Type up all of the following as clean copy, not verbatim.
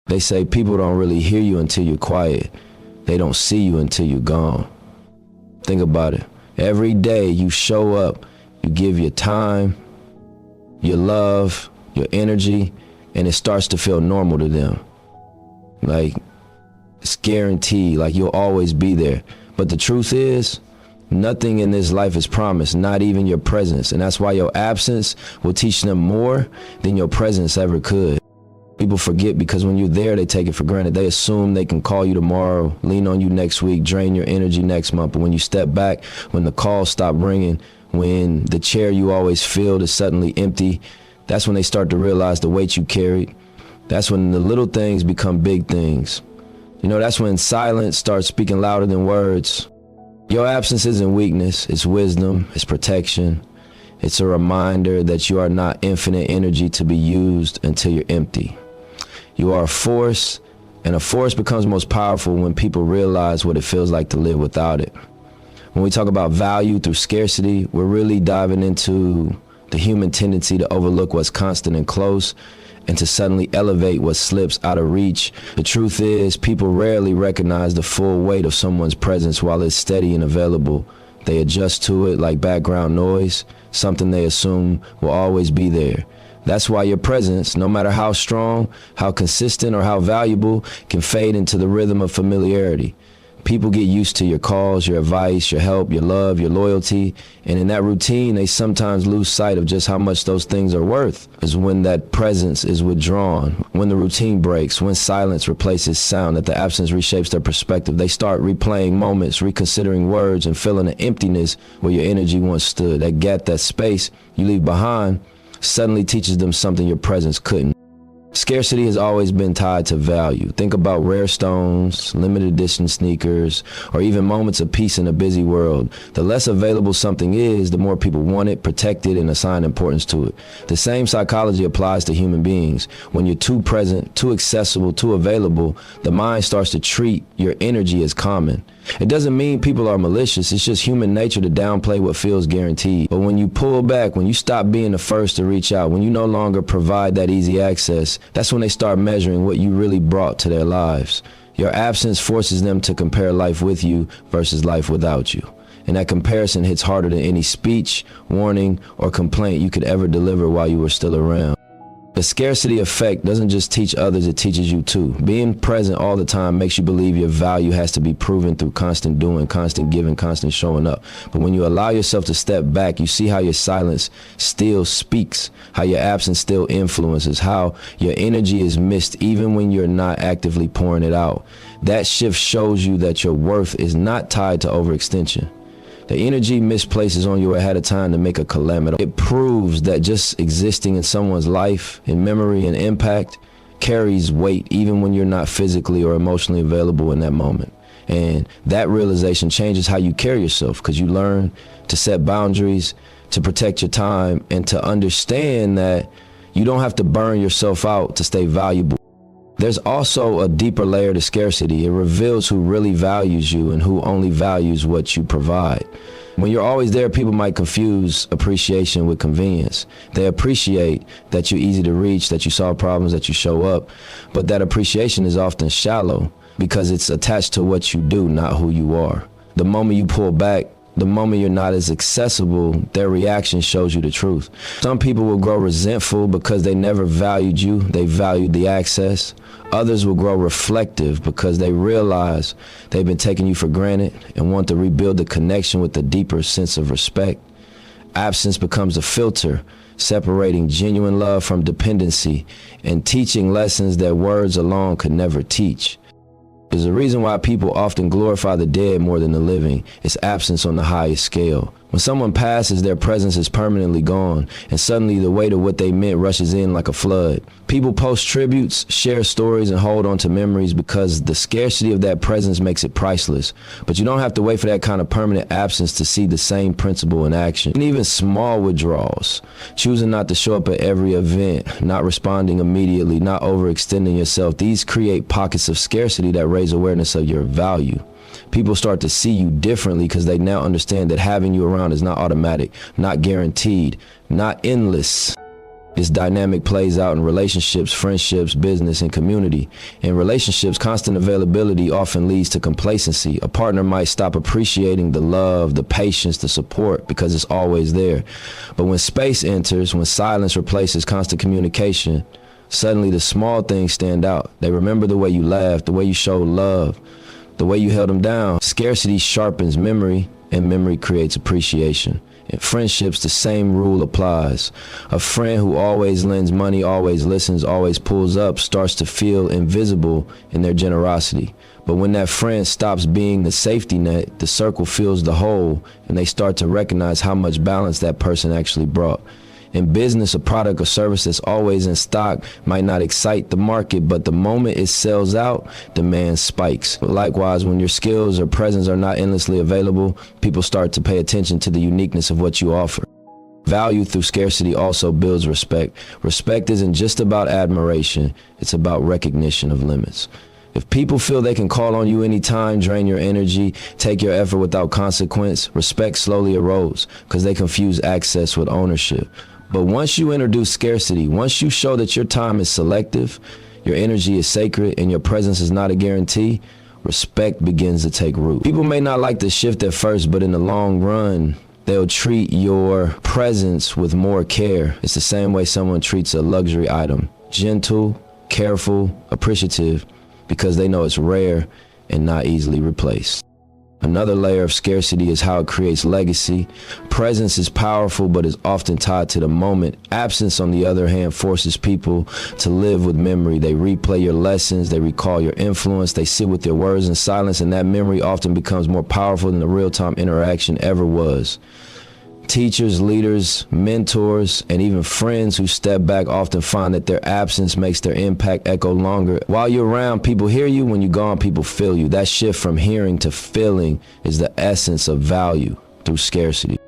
They say people don't really hear you until you're quiet. They don't see you until you're gone. Think about it. Every day you show up, you give your time, your love, your energy, and it starts to feel normal to them. Like, it's guaranteed, like you'll always be there. But the truth is, nothing in this life is promised, not even your presence. And that's why your absence will teach them more than your presence ever could. People forget because when you're there, they take it for granted. They assume they can call you tomorrow, lean on you next week, drain your energy next month. But when you step back, when the calls stop ringing, when the chair you always filled is suddenly empty, that's when they start to realize the weight you carried. That's when the little things become big things. You know, that's when silence starts speaking louder than words. Your absence isn't weakness, it's wisdom, it's protection. It's a reminder that you are not infinite energy to be used until you're empty. You are a force, and a force becomes most powerful when people realize what it feels like to live without it. When we talk about value through scarcity, we're really diving into the human tendency to overlook what's constant and close and to suddenly elevate what slips out of reach. The truth is, people rarely recognize the full weight of someone's presence while it's steady and available. They adjust to it like background noise, something they assume will always be there. That's why your presence, no matter how strong, how consistent, or how valuable, can fade into the rhythm of familiarity. People get used to your calls, your advice, your help, your love, your loyalty, and in that routine, they sometimes lose sight of just how much those things are worth. Is when that presence is withdrawn, when the routine breaks, when silence replaces sound, that the absence reshapes their perspective. They start replaying moments, reconsidering words, and feeling an emptiness where your energy once stood. That gap, that space you leave behind, suddenly teaches them something your presence couldn't. Scarcity has always been tied to value. Think about rare stones, limited edition sneakers, or even moments of peace in a busy world. The less available something is, the more people want it, protect it, and assign importance to it. The same psychology applies to human beings. When you're too present, too accessible, too available, the mind starts to treat your energy as common. It doesn't mean people are malicious, it's just human nature to downplay what feels guaranteed. But when you pull back, when you stop being the first to reach out, when you no longer provide that easy access, that's when they start measuring what you really brought to their lives. Your absence forces them to compare life with you versus life without you. And that comparison hits harder than any speech, warning, or complaint you could ever deliver while you were still around. The scarcity effect doesn't just teach others, it teaches you too. Being present all the time makes you believe your value has to be proven through constant doing, constant giving, constant showing up. But when you allow yourself to step back, you see how your silence still speaks, how your absence still influences, how your energy is missed even when you're not actively pouring it out. That shift shows you that your worth is not tied to overextension. The energy misplaces on you ahead of time to make a calamity. It proves that just existing in someone's life, in memory and impact, carries weight even when you're not physically or emotionally available in that moment. And that realization changes how you carry yourself because you learn to set boundaries, to protect your time, and to understand that you don't have to burn yourself out to stay valuable. There's also a deeper layer to scarcity. It reveals who really values you and who only values what you provide. When you're always there, people might confuse appreciation with convenience. They appreciate that you're easy to reach, that you solve problems, that you show up. But that appreciation is often shallow because it's attached to what you do, not who you are. The moment you pull back, the moment you're not as accessible, their reaction shows you the truth. Some people will grow resentful because they never valued you, they valued the access. Others will grow reflective because they realize they've been taking you for granted and want to rebuild the connection with a deeper sense of respect. Absence becomes a filter, separating genuine love from dependency and teaching lessons that words alone could never teach. There's a reason why people often glorify the dead more than the living. It's absence on the highest scale. When someone passes, their presence is permanently gone, and suddenly the weight of what they meant rushes in like a flood. People post tributes, share stories, and hold on to memories because the scarcity of that presence makes it priceless. But you don't have to wait for that kind of permanent absence to see the same principle in action. And even small withdrawals, choosing not to show up at every event, not responding immediately, not overextending yourself, these create pockets of scarcity that raise awareness of your value. People start to see you differently because they now understand that having you around is not automatic, not guaranteed, not endless. This dynamic plays out in relationships, friendships, business, and community. In relationships, constant availability often leads to complacency. A partner might stop appreciating the love, the patience, the support because it's always there. But when space enters, when silence replaces constant communication, suddenly the small things stand out. They remember the way you laughed, the way you showed love, the way you held them down. Scarcity sharpens memory, and memory creates appreciation. In friendships, the same rule applies. A friend who always lends money, always listens, always pulls up, starts to feel invisible in their generosity. But when that friend stops being the safety net, the circle fills the hole, and they start to recognize how much balance that person actually brought. In business, a product or service that's always in stock might not excite the market, but the moment it sells out, demand spikes. Likewise, when your skills or presence are not endlessly available, people start to pay attention to the uniqueness of what you offer. Value through scarcity also builds respect. Respect isn't just about admiration, it's about recognition of limits. If people feel they can call on you anytime, drain your energy, take your effort without consequence, respect slowly erodes because they confuse access with ownership. But once you introduce scarcity, once you show that your time is selective, your energy is sacred, and your presence is not a guarantee, respect begins to take root. People may not like the shift at first, but in the long run, they'll treat your presence with more care. It's the same way someone treats a luxury item. Gentle, careful, appreciative, because they know it's rare and not easily replaced. Another layer of scarcity is how it creates legacy. Presence is powerful, but is often tied to the moment. Absence, on the other hand, forces people to live with memory. They replay your lessons, they recall your influence, they sit with their words in silence, and that memory often becomes more powerful than the real-time interaction ever was. Teachers, leaders, mentors, and even friends who step back often find that their absence makes their impact echo longer. While you're around, people hear you. When you're gone, people feel you. That shift from hearing to feeling is the essence of value through scarcity.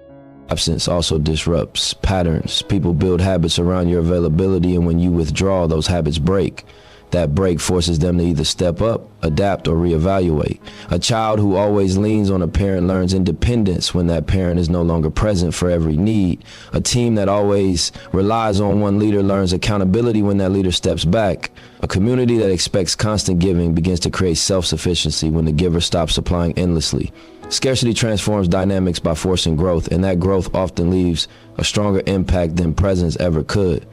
Absence also disrupts patterns. People build habits around your availability, and when you withdraw, those habits break. That break forces them to either step up, adapt, or reevaluate. A child who always leans on a parent learns independence when that parent is no longer present for every need. A team that always relies on one leader learns accountability when that leader steps back. A community that expects constant giving begins to create self-sufficiency when the giver stops supplying endlessly. Scarcity transforms dynamics by forcing growth, and that growth often leaves a stronger impact than presence ever could.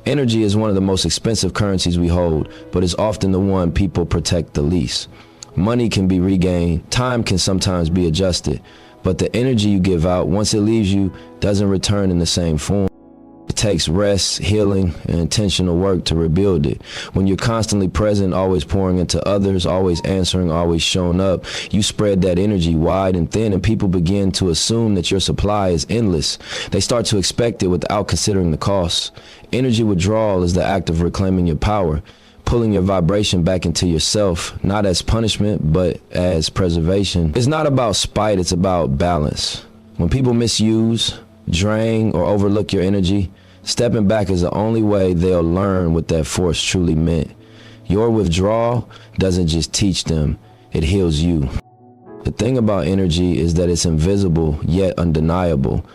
Energy is one of the most expensive currencies we hold, but it's often the one people protect the least. Money can be regained, time can sometimes be adjusted, but the energy you give out, once it leaves you, doesn't return in the same form. It takes rest, healing, and intentional work to rebuild it. When you're constantly present, always pouring into others, always answering, always showing up, you spread that energy wide and thin, and people begin to assume that your supply is endless. They start to expect it without considering the costs. Energy withdrawal is the act of reclaiming your power, pulling your vibration back into yourself, not as punishment, but as preservation. It's not about spite, it's about balance. When people misuse, drain, or overlook your energy, stepping back is the only way they'll learn what that force truly meant. Your withdrawal doesn't just teach them, it heals you. The thing about energy is that it's invisible, yet undeniable.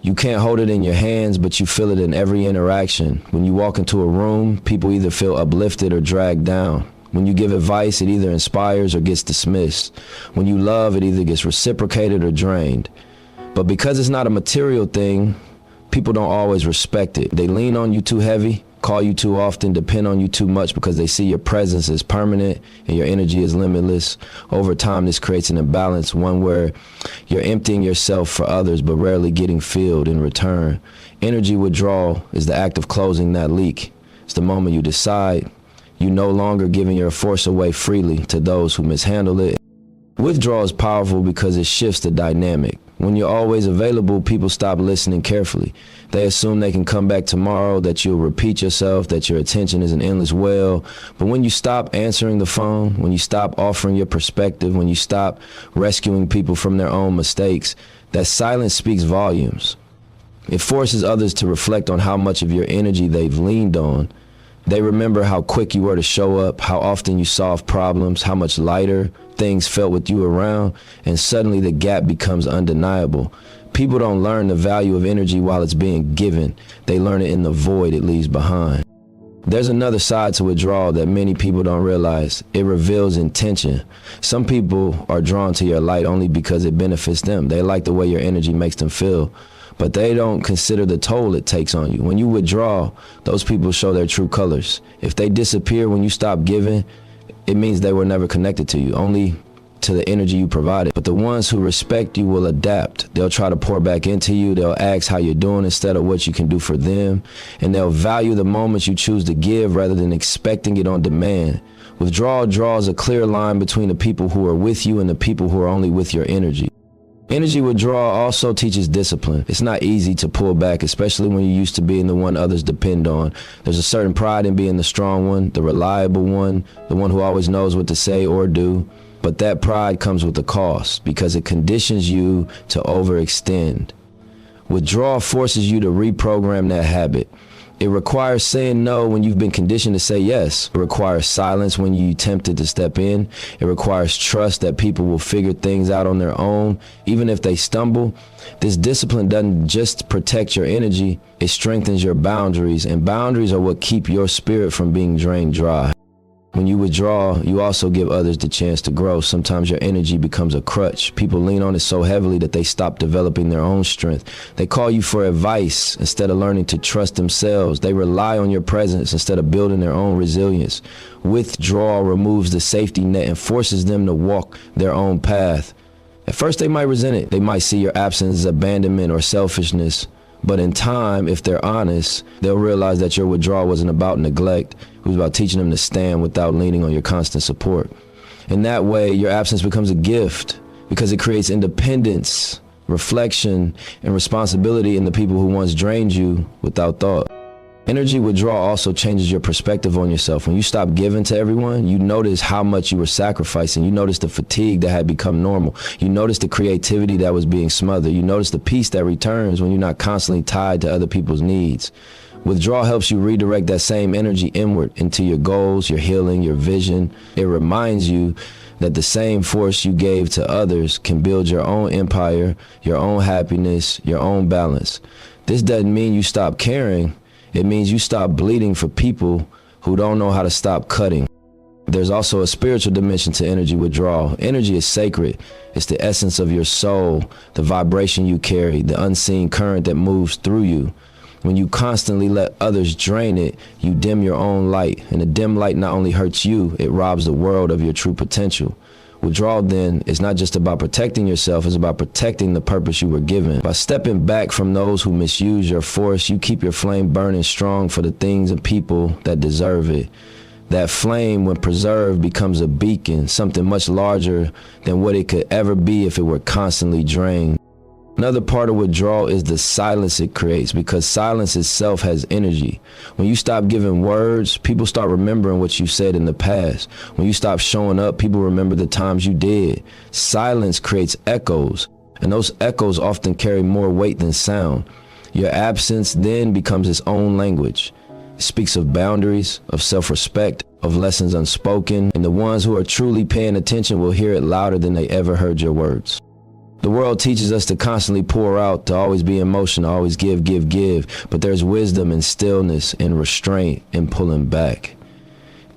You can't hold it in your hands, but you feel it in every interaction. When you walk into a room, people either feel uplifted or dragged down. When you give advice, it either inspires or gets dismissed. When you love, it either gets reciprocated or drained. But because it's not a material thing, people don't always respect it. They lean on you too heavy, call you too often, depend on you too much because they see your presence is permanent and your energy is limitless. Over time, this creates an imbalance, one where you're emptying yourself for others but rarely getting filled in return. Energy withdrawal is the act of closing that leak. It's the moment you decide you're no longer giving your force away freely to those who mishandle it. Withdrawal is powerful because it shifts the dynamic. When you're always available, people stop listening carefully. They assume they can come back tomorrow, that you'll repeat yourself, that your attention is an endless well. But when you stop answering the phone, when you stop offering your perspective, when you stop rescuing people from their own mistakes, that silence speaks volumes. It forces others to reflect on how much of your energy they've leaned on. They remember how quick you were to show up, how often you solved problems, how much lighter things felt with you around, and suddenly the gap becomes undeniable. People don't learn the value of energy while it's being given. They learn it in the void it leaves behind. There's another side to withdrawal that many people don't realize. It reveals intention. Some people are drawn to your light only because it benefits them. They like the way your energy makes them feel, but they don't consider the toll it takes on you. When you withdraw, those people show their true colors. If they disappear when you stop giving, it means they were never connected to you, only to the energy you provided. But the ones who respect you will adapt. They'll try to pour back into you. They'll ask how you're doing instead of what you can do for them. And they'll value the moments you choose to give rather than expecting it on demand. Withdrawal draws a clear line between the people who are with you and the people who are only with your energy. Energy withdrawal also teaches discipline. It's not easy to pull back, especially when you're used to being the one others depend on. There's a certain pride in being the strong one, the reliable one, the one who always knows what to say or do. But that pride comes with a cost because it conditions you to overextend. Withdrawal forces you to reprogram that habit. It requires saying no when you've been conditioned to say yes. It requires silence when you're tempted to step in. It requires trust that people will figure things out on their own, even if they stumble. This discipline doesn't just protect your energy, it strengthens your boundaries, and boundaries are what keep your spirit from being drained dry. When you withdraw, you also give others the chance to grow. Sometimes your energy becomes a crutch. People lean on it so heavily that they stop developing their own strength. They call you for advice instead of learning to trust themselves. They rely on your presence instead of building their own resilience. Withdrawal removes the safety net and forces them to walk their own path. At first, they might resent it. They might see your absence as abandonment or selfishness. But in time, if they're honest, they'll realize that your withdrawal wasn't about neglect. It was about teaching them to stand without leaning on your constant support. In that way, your absence becomes a gift because it creates independence, reflection, and responsibility in the people who once drained you without thought. Energy withdrawal also changes your perspective on yourself. When you stop giving to everyone, you notice how much you were sacrificing. You notice the fatigue that had become normal. You notice the creativity that was being smothered. You notice the peace that returns when you're not constantly tied to other people's needs. Withdrawal helps you redirect that same energy inward into your goals, your healing, your vision. It reminds you that the same force you gave to others can build your own empire, your own happiness, your own balance. This doesn't mean you stop caring. It means you stop bleeding for people who don't know how to stop cutting. There's also a spiritual dimension to energy withdrawal. Energy is sacred. It's the essence of your soul, the vibration you carry, the unseen current that moves through you. When you constantly let others drain it, you dim your own light. And a dim light not only hurts you, it robs the world of your true potential. Withdrawal then is not just about protecting yourself, it's about protecting the purpose you were given. By stepping back from those who misuse your force, you keep your flame burning strong for the things and people that deserve it. That flame, when preserved, becomes a beacon, something much larger than what it could ever be if it were constantly drained. Another part of withdrawal is the silence it creates, because silence itself has energy. When you stop giving words, people start remembering what you said in the past. When you stop showing up, people remember the times you did. Silence creates echoes, and those echoes often carry more weight than sound. Your absence then becomes its own language. It speaks of boundaries, of self-respect, of lessons unspoken, and the ones who are truly paying attention will hear it louder than they ever heard your words. The world teaches us to constantly pour out, to always be emotional, always give, but there's wisdom in stillness and restraint in pulling back.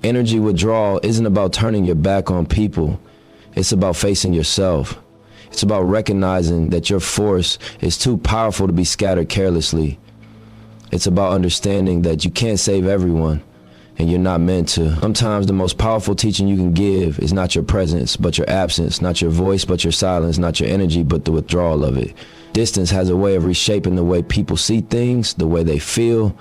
Energy withdrawal isn't about turning your back on people. It's about facing yourself. It's about recognizing that your force is too powerful to be scattered carelessly. It's about understanding that you can't save everyone, and you're not meant to. Sometimes the most powerful teaching you can give is not your presence, but your absence, not your voice, but your silence, not your energy, but the withdrawal of it. Distance has a way of reshaping the way people see things, the way they feel,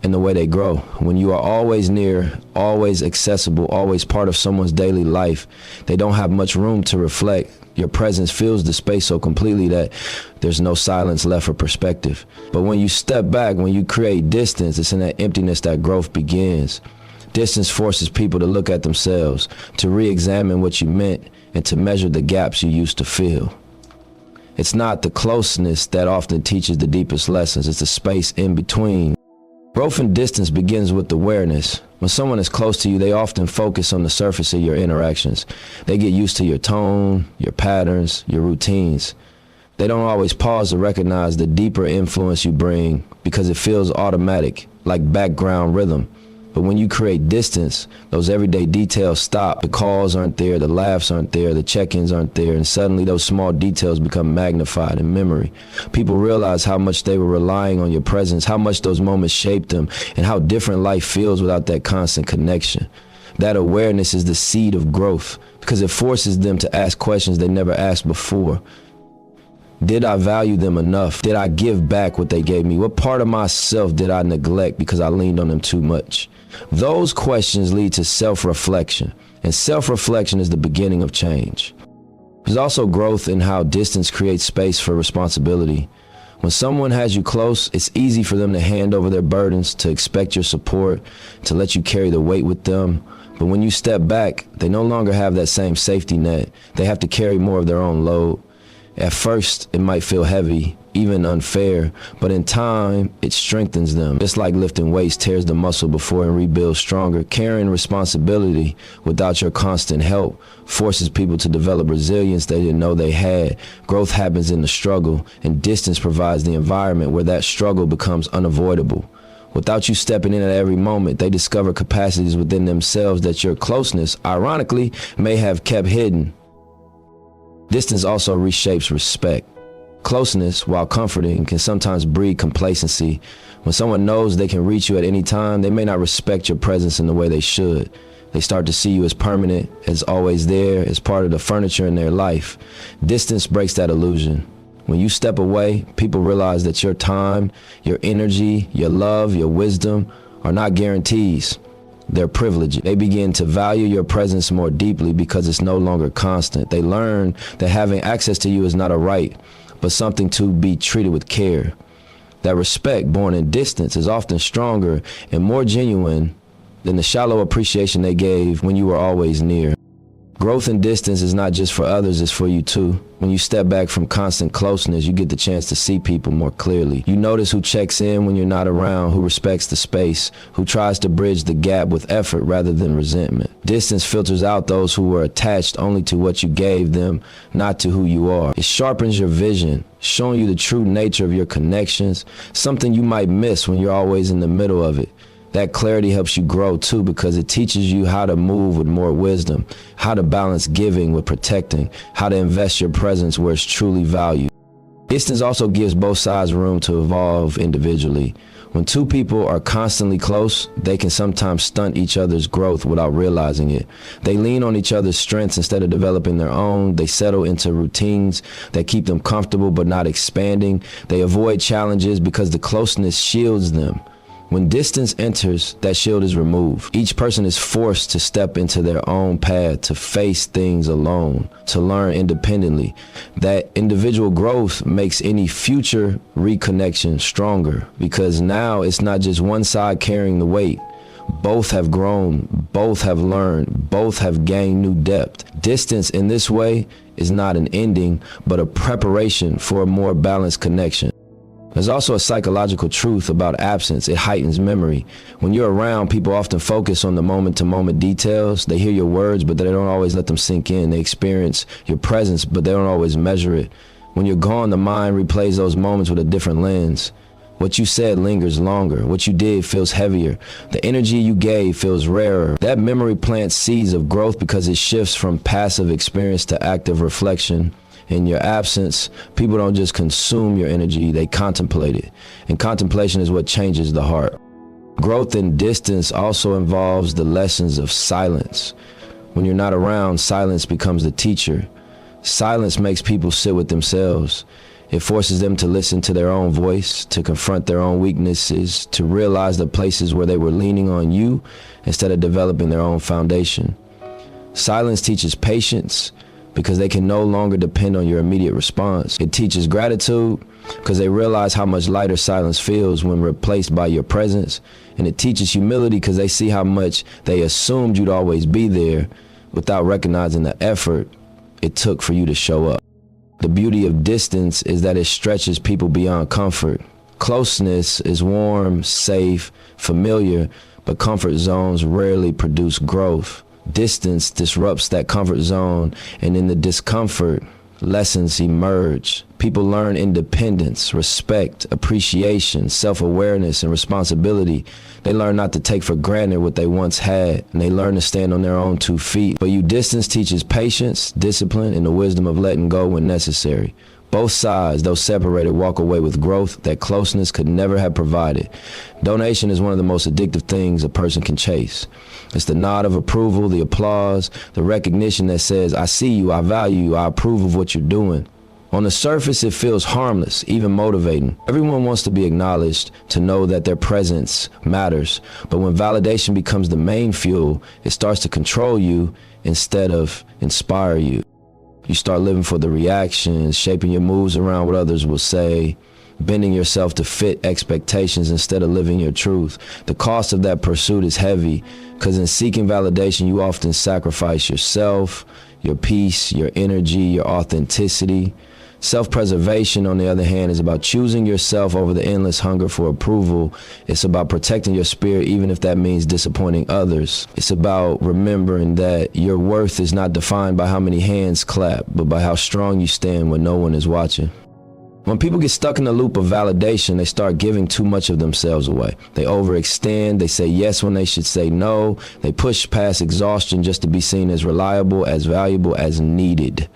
and the way they grow. When you are always near, always accessible, always part of someone's daily life, they don't have much room to reflect. Your presence fills the space so completely that there's no silence left for perspective. But when you step back, when you create distance, it's in that emptiness that growth begins. Distance forces people to look at themselves, to re-examine what you meant, and to measure the gaps you used to fill. It's not the closeness that often teaches the deepest lessons, it's the space in between. Growth and distance begins with awareness. When someone is close to you, they often focus on the surface of your interactions. They get used to your tone, your patterns, your routines. They don't always pause to recognize the deeper influence you bring because it feels automatic, like background rhythm. But when you create distance, those everyday details stop. The calls aren't there, the laughs aren't there, the check-ins aren't there, and suddenly those small details become magnified in memory. People realize how much they were relying on your presence, how much those moments shaped them, and how different life feels without that constant connection. That awareness is the seed of growth because it forces them to ask questions they never asked before. Did I value them enough? Did I give back what they gave me? What part of myself did I neglect because I leaned on them too much? Those questions lead to self-reflection, and self-reflection is the beginning of change. There's also growth in how distance creates space for responsibility. When someone has you close, it's easy for them to hand over their burdens, to expect your support, to let you carry the weight with them. But when you step back, they no longer have that same safety net. They have to carry more of their own load. At first, it might feel heavy, even unfair, but in time, it strengthens them. Just like lifting weights tears the muscle before it rebuilds stronger, carrying responsibility without your constant help forces people to develop resilience they didn't know they had. Growth happens in the struggle, and distance provides the environment where that struggle becomes unavoidable. Without you stepping in at every moment, they discover capacities within themselves that your closeness, ironically, may have kept hidden. Distance also reshapes respect. Closeness, while comforting, can sometimes breed complacency. When someone knows they can reach you at any time, they may not respect your presence in the way they should. They start to see you as permanent, as always there, as part of the furniture in their life. Distance breaks that illusion. When you step away, people realize that your time, your energy, your love, your wisdom are not guarantees. They're privileged. They begin to value your presence more deeply because it's no longer constant. They learn that having access to you is not a right, but something to be treated with care. That respect born in distance is often stronger and more genuine than the shallow appreciation they gave when you were always near. Growth in distance is not just for others, it's for you too. When you step back from constant closeness, you get the chance to see people more clearly. You notice who checks in when you're not around, who respects the space, who tries to bridge the gap with effort rather than resentment. Distance filters out those who were attached only to what you gave them, not to who you are. It sharpens your vision, showing you the true nature of your connections, something you might miss when you're always in the middle of it. That clarity helps you grow too because it teaches you how to move with more wisdom, how to balance giving with protecting, how to invest your presence where it's truly valued. Distance also gives both sides room to evolve individually. When two people are constantly close, they can sometimes stunt each other's growth without realizing it. They lean on each other's strengths instead of developing their own. They settle into routines that keep them comfortable but not expanding. They avoid challenges because the closeness shields them. When distance enters, that shield is removed. Each person is forced to step into their own path, to face things alone, to learn independently. That individual growth makes any future reconnection stronger because now it's not just one side carrying the weight. Both have grown, both have learned, both have gained new depth. Distance in this way is not an ending, but a preparation for a more balanced connection. There's also a psychological truth about absence. It heightens memory. When you're around, people often focus on the moment-to-moment details. They hear your words, but they don't always let them sink in. They experience your presence, but they don't always measure it. When you're gone, the mind replays those moments with a different lens. What you said lingers longer. What you did feels heavier. The energy you gave feels rarer. That memory plants seeds of growth because it shifts from passive experience to active reflection. In your absence, people don't just consume your energy, they contemplate it. And contemplation is what changes the heart. Growth in distance also involves the lessons of silence. When you're not around, silence becomes the teacher. Silence makes people sit with themselves. It forces them to listen to their own voice, to confront their own weaknesses, to realize the places where they were leaning on you instead of developing their own foundation. Silence teaches patience, because they can no longer depend on your immediate response. It teaches gratitude because they realize how much lighter silence feels when replaced by your presence. And it teaches humility because they see how much they assumed you'd always be there without recognizing the effort it took for you to show up. The beauty of distance is that it stretches people beyond comfort. Closeness is warm, safe, familiar, but comfort zones rarely produce growth. Distance disrupts that comfort zone, and in the discomfort, lessons emerge. People learn independence, respect, appreciation, self-awareness, and responsibility. They learn not to take for granted what they once had, and they learn to stand on their own 2 feet. But distance teaches patience, discipline, and the wisdom of letting go when necessary. Both sides, though separated, walk away with growth that closeness could never have provided. Donation is one of the most addictive things a person can chase. It's the nod of approval, the applause, the recognition that says, I see you, I value you, I approve of what you're doing. On the surface, it feels harmless, even motivating. Everyone wants to be acknowledged, to know that their presence matters. But when validation becomes the main fuel, it starts to control you instead of inspire you. You start living for the reactions, shaping your moves around what others will say, bending yourself to fit expectations instead of living your truth. The cost of that pursuit is heavy, because in seeking validation, you often sacrifice yourself, your peace, your energy, your authenticity. Self-preservation, on the other hand, is about choosing yourself over the endless hunger for approval. It's about protecting your spirit, even if that means disappointing others. It's about remembering that your worth is not defined by how many hands clap, but by how strong you stand when no one is watching. When people get stuck in the loop of validation, they start giving too much of themselves away. They overextend, they say yes when they should say no, they push past exhaustion just to be seen as reliable, as valuable, as needed.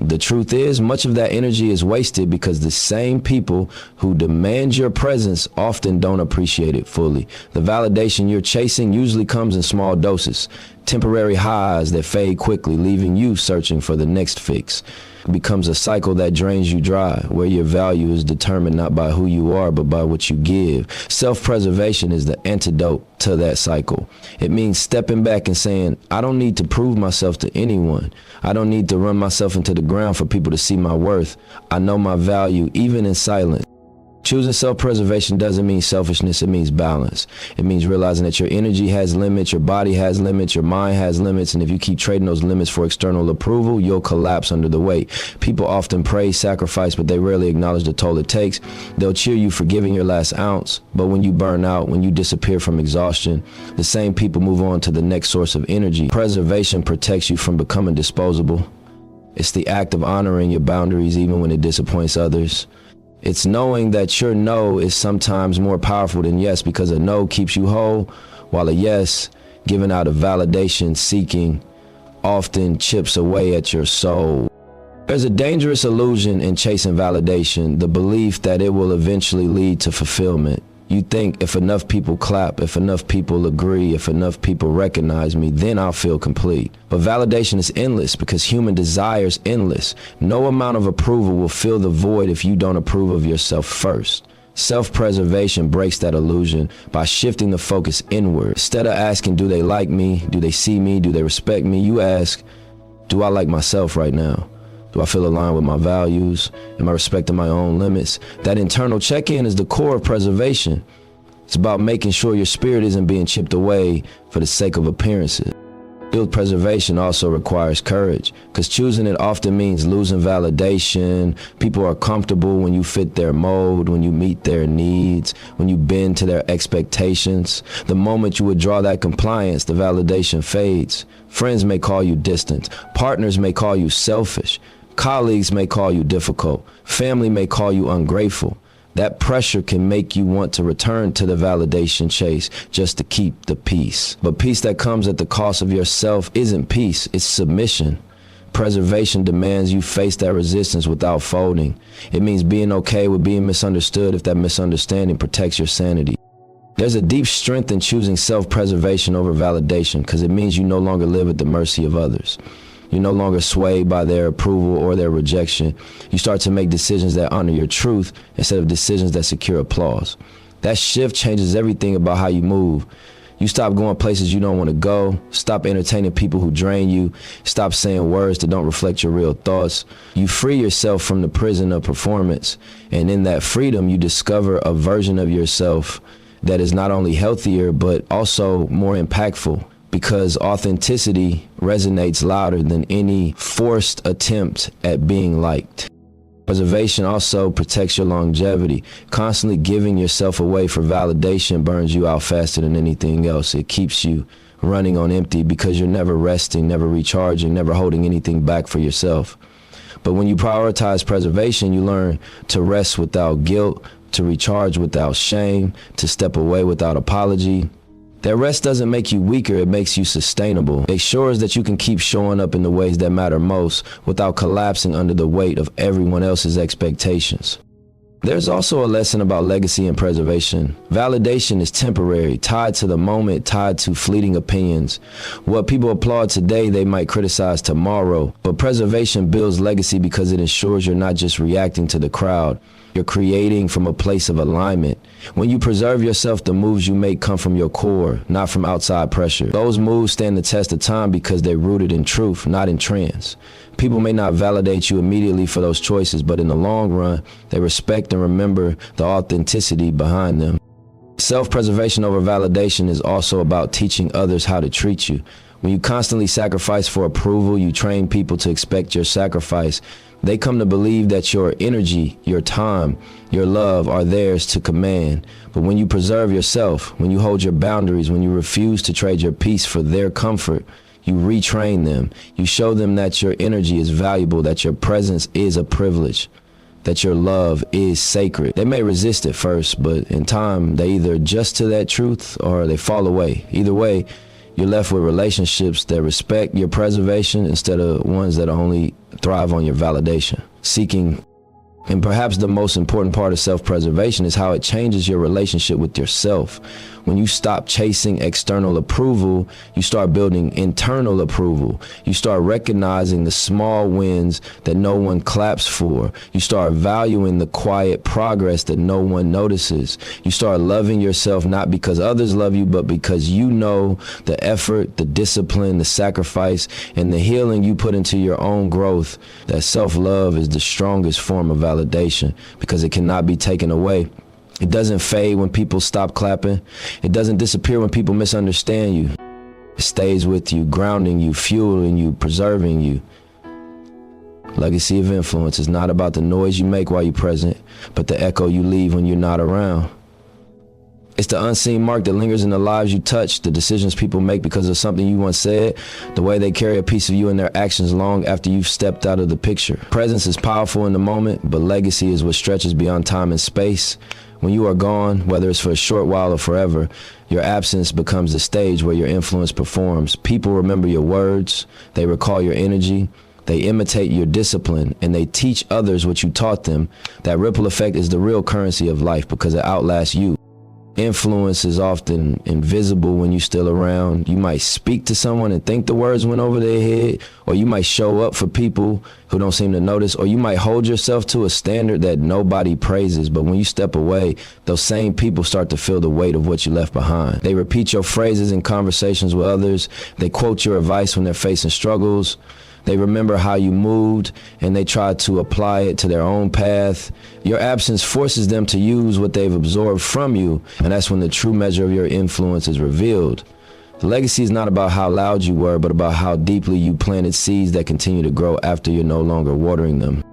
The truth is, much of that energy is wasted because the same people who demand your presence often don't appreciate it fully. The validation you're chasing usually comes in small doses, temporary highs that fade quickly, leaving you searching for the next fix. It becomes a cycle that drains you dry, where your value is determined not by who you are, but by what you give. Self-preservation is the antidote to that cycle. It means stepping back and saying, I don't need to prove myself to anyone. I don't need to run myself into the ground for people to see my worth. I know my value, even in silence. Choosing self-preservation doesn't mean selfishness, it means balance. It means realizing that your energy has limits, your body has limits, your mind has limits, and if you keep trading those limits for external approval, you'll collapse under the weight. People often praise sacrifice, but they rarely acknowledge the toll it takes. They'll cheer you for giving your last ounce, but when you burn out, when you disappear from exhaustion, the same people move on to the next source of energy. Preservation protects you from becoming disposable. It's the act of honoring your boundaries even when it disappoints others. It's knowing that your no is sometimes more powerful than yes, because a no keeps you whole, while a yes, given out of validation seeking, often chips away at your soul. There's a dangerous illusion in chasing validation, the belief that it will eventually lead to fulfillment. You think if enough people clap, if enough people agree, if enough people recognize me, then I'll feel complete. But validation is endless because human desire is endless. No amount of approval will fill the void if you don't approve of yourself first. Self-preservation breaks that illusion by shifting the focus inward. Instead of asking, do they like me? Do they see me? Do they respect me? You ask, do I like myself right now? Do I feel aligned with my values? Am I respecting my own limits? That internal check-in is the core of preservation. It's about making sure your spirit isn't being chipped away for the sake of appearances. Real preservation also requires courage, because choosing it often means losing validation. People are comfortable when you fit their mold, when you meet their needs, when you bend to their expectations. The moment you withdraw that compliance, the validation fades. Friends may call you distant. Partners may call you selfish. Colleagues may call you difficult. Family may call you ungrateful. That pressure can make you want to return to the validation chase just to keep the peace. But peace that comes at the cost of yourself isn't peace, it's submission. Preservation demands you face that resistance without folding. It means being okay with being misunderstood if that misunderstanding protects your sanity. There's a deep strength in choosing self-preservation over validation, because it means you no longer live at the mercy of others. You're no longer swayed by their approval or their rejection. You start to make decisions that honor your truth instead of decisions that secure applause. That shift changes everything about how you move. You stop going places you don't want to go. Stop entertaining people who drain you. Stop saying words that don't reflect your real thoughts. You free yourself from the prison of performance. And in that freedom, you discover a version of yourself that is not only healthier, but also more impactful. Because authenticity resonates louder than any forced attempt at being liked. Preservation also protects your longevity. Constantly giving yourself away for validation burns you out faster than anything else. It keeps you running on empty because you're never resting, never recharging, never holding anything back for yourself. But when you prioritize preservation, you learn to rest without guilt, to recharge without shame, to step away without apology. That rest doesn't make you weaker, it makes you sustainable. It ensures that you can keep showing up in the ways that matter most without collapsing under the weight of everyone else's expectations. There's also a lesson about legacy and preservation. Validation is temporary, tied to the moment, tied to fleeting opinions. What people applaud today, they might criticize tomorrow. But preservation builds legacy because it ensures you're not just reacting to the crowd. You're creating from a place of alignment. When you preserve yourself, the moves you make come from your core, not from outside pressure. Those moves stand the test of time because they're rooted in truth, not in trends. People may not validate you immediately for those choices, but in the long run, they respect and remember the authenticity behind them. Self-preservation over validation is also about teaching others how to treat you. When you constantly sacrifice for approval, you train people to expect your sacrifice. They come to believe that your energy, your time, your love are theirs to command. But when you preserve yourself, when you hold your boundaries, when you refuse to trade your peace for their comfort, you retrain them. You show them that your energy is valuable, that your presence is a privilege, that your love is sacred. They may resist at first, but in time, they either adjust to that truth or they fall away. Either way, you're left with relationships that respect your preservation instead of ones that only thrive on your validation. Seeking, and perhaps the most important part of self-preservation is how it changes your relationship with yourself. When you stop chasing external approval, you start building internal approval. You start recognizing the small wins that no one claps for. You start valuing the quiet progress that no one notices. You start loving yourself not because others love you, but because you know the effort, the discipline, the sacrifice, and the healing you put into your own growth. That self-love is the strongest form of validation because it cannot be taken away. It doesn't fade when people stop clapping. It doesn't disappear when people misunderstand you. It stays with you, grounding you, fueling you, preserving you. Legacy of influence is not about the noise you make while you're present, but the echo you leave when you're not around. It's the unseen mark that lingers in the lives you touch, the decisions people make because of something you once said, the way they carry a piece of you in their actions long after you've stepped out of the picture. Presence is powerful in the moment, but legacy is what stretches beyond time and space. When you are gone, whether it's for a short while or forever, your absence becomes the stage where your influence performs. People remember your words, they recall your energy, they imitate your discipline, and they teach others what you taught them. That ripple effect is the real currency of life because it outlasts you. Influence is often invisible when you're still around. You might speak to someone and think the words went over their head, or you might show up for people who don't seem to notice, or you might hold yourself to a standard that nobody praises. But when you step away, those same people start to feel the weight of what you left behind. They repeat your phrases in conversations with others. They quote your advice when they're facing struggles. They remember how you moved and they try to apply it to their own path. Your absence forces them to use what they've absorbed from you, and that's when the true measure of your influence is revealed. The legacy is not about how loud you were, but about how deeply you planted seeds that continue to grow after you're no longer watering them.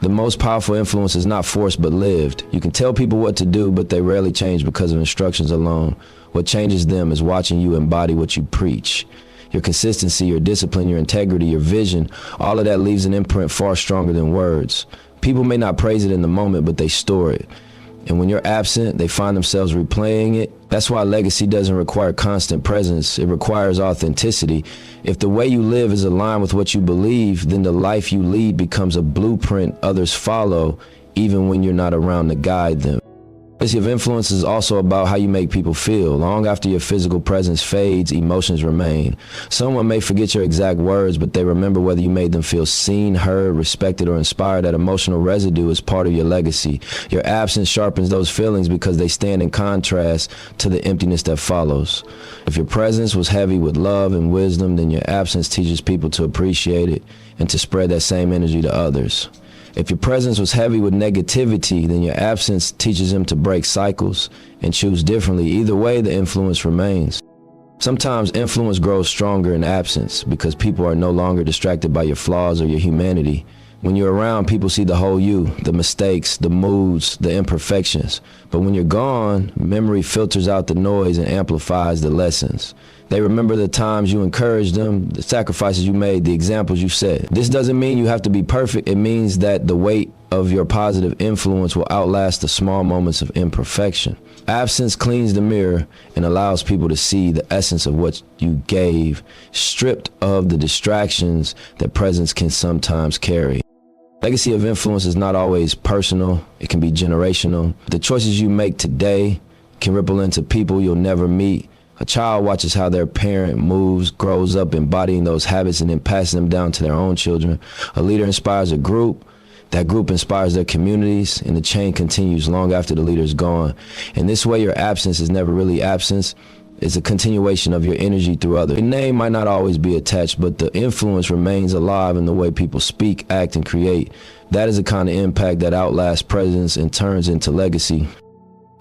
The most powerful influence is not forced but lived. You can tell people what to do, but they rarely change because of instructions alone. What changes them is watching you embody what you preach. Your consistency, your discipline, your integrity, your vision, all of that leaves an imprint far stronger than words. People may not praise it in the moment, but they store it. And when you're absent, they find themselves replaying it. That's why legacy doesn't require constant presence. It requires authenticity. If the way you live is aligned with what you believe, then the life you lead becomes a blueprint others follow, even when you're not around to guide them. Legacy of influence is also about how you make people feel. Long after your physical presence fades, emotions remain. Someone may forget your exact words, but they remember whether you made them feel seen, heard, respected, or inspired. That emotional residue is part of your legacy. Your absence sharpens those feelings because they stand in contrast to the emptiness that follows. If your presence was heavy with love and wisdom, then your absence teaches people to appreciate it and to spread that same energy to others. If your presence was heavy with negativity, then your absence teaches them to break cycles and choose differently. Either way, the influence remains. Sometimes influence grows stronger in absence because people are no longer distracted by your flaws or your humanity. When you're around, people see the whole you, the mistakes, the moods, the imperfections. But when you're gone, memory filters out the noise and amplifies the lessons. They remember the times you encouraged them, the sacrifices you made, the examples you set. This doesn't mean you have to be perfect. It means that the weight of your positive influence will outlast the small moments of imperfection. Absence cleans the mirror and allows people to see the essence of what you gave, stripped of the distractions that presence can sometimes carry. Legacy of influence is not always personal. It can be generational. The choices you make today can ripple into people you'll never meet. A child watches how their parent moves, grows up embodying those habits, and then passes them down to their own children. A leader inspires a group. That group inspires their communities, and the chain continues long after the leader's gone. In this way, your absence is never really absence. It's a continuation of your energy through others. Your name might not always be attached, but the influence remains alive in the way people speak, act, and create. That is the kind of impact that outlasts presence and turns into legacy.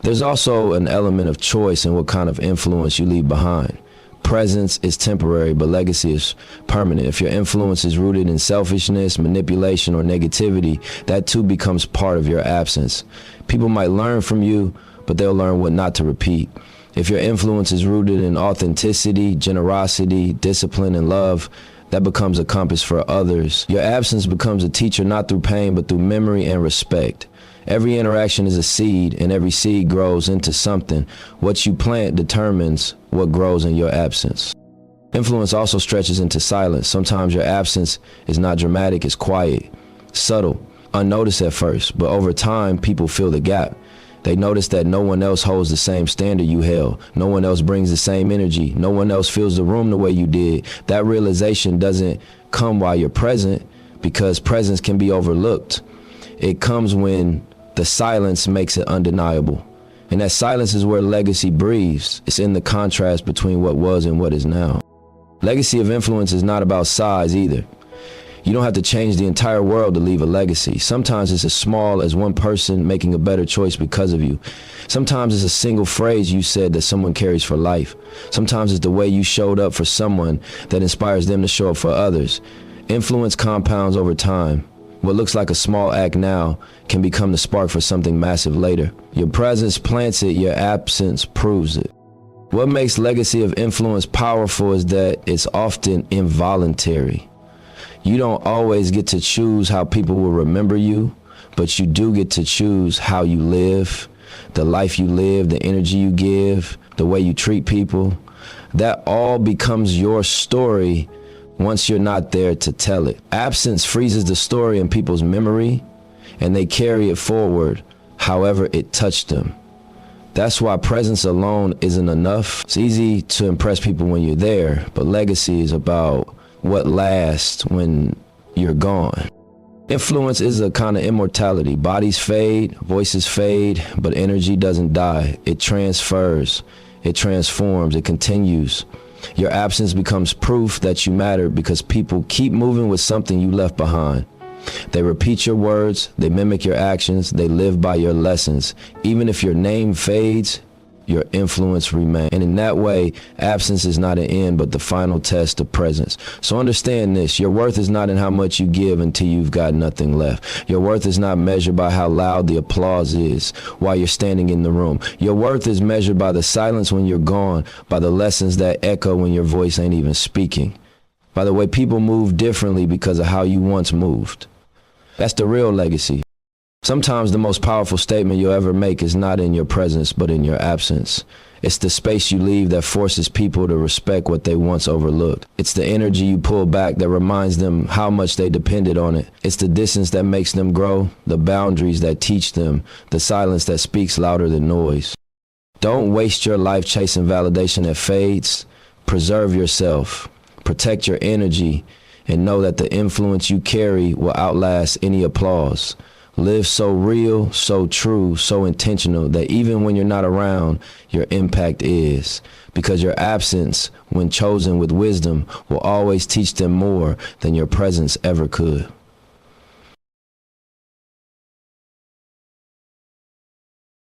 There's also an element of choice in what kind of influence you leave behind. Presence is temporary, but legacy is permanent. If your influence is rooted in selfishness, manipulation, or negativity, that too becomes part of your absence. People might learn from you, but they'll learn what not to repeat. If your influence is rooted in authenticity, generosity, discipline, and love, that becomes a compass for others. Your absence becomes a teacher not through pain, but through memory and respect. Every interaction is a seed, and every seed grows into something. What you plant determines what grows in your absence. Influence also stretches into silence. Sometimes your absence is not dramatic, it's quiet, subtle, unnoticed at first, but over time, people fill the gap. They notice that no one else holds the same standard you held. No one else brings the same energy. No one else fills the room the way you did. That realization doesn't come while you're present, because presence can be overlooked. It comes when the silence makes it undeniable. And that silence is where legacy breathes. It's in the contrast between what was and what is now. Legacy of influence is not about size either. You don't have to change the entire world to leave a legacy. Sometimes it's as small as one person making a better choice because of you. Sometimes it's a single phrase you said that someone carries for life. Sometimes it's the way you showed up for someone that inspires them to show up for others. Influence compounds over time. What looks like a small act now can become the spark for something massive later. Your presence plants it, your absence proves it. What makes legacy of influence powerful is that it's often involuntary. You don't always get to choose how people will remember you, but you do get to choose how you live, the life you live, the energy you give, the way you treat people. That all becomes your story once you're not there to tell it. Absence freezes the story in people's memory, and they carry it forward however it touched them. That's why presence alone isn't enough. It's easy to impress people when you're there, but legacy is about what lasts when you're gone. Influence is a kind of immortality. Bodies fade, voices fade, but energy doesn't die. It transfers, it transforms, it continues. Your absence becomes proof that you matter because people keep moving with something you left behind. They repeat your words, they mimic your actions, they live by your lessons. Even if your name fades, your influence remains. And in that way, absence is not an end, but the final test of presence. So understand this, your worth is not in how much you give until you've got nothing left. Your worth is not measured by how loud the applause is while you're standing in the room. Your worth is measured by the silence when you're gone, by the lessons that echo when your voice ain't even speaking, by the way people move differently because of how you once moved. That's the real legacy. Sometimes the most powerful statement you'll ever make is not in your presence, but in your absence. It's the space you leave that forces people to respect what they once overlooked. It's the energy you pull back that reminds them how much they depended on it. It's the distance that makes them grow, the boundaries that teach them, the silence that speaks louder than noise. Don't waste your life chasing validation that fades. Preserve yourself, protect your energy, and know that the influence you carry will outlast any applause. Live so real, so true, so intentional that even when you're not around, your impact is. Because your absence, when chosen with wisdom, will always teach them more than your presence ever could.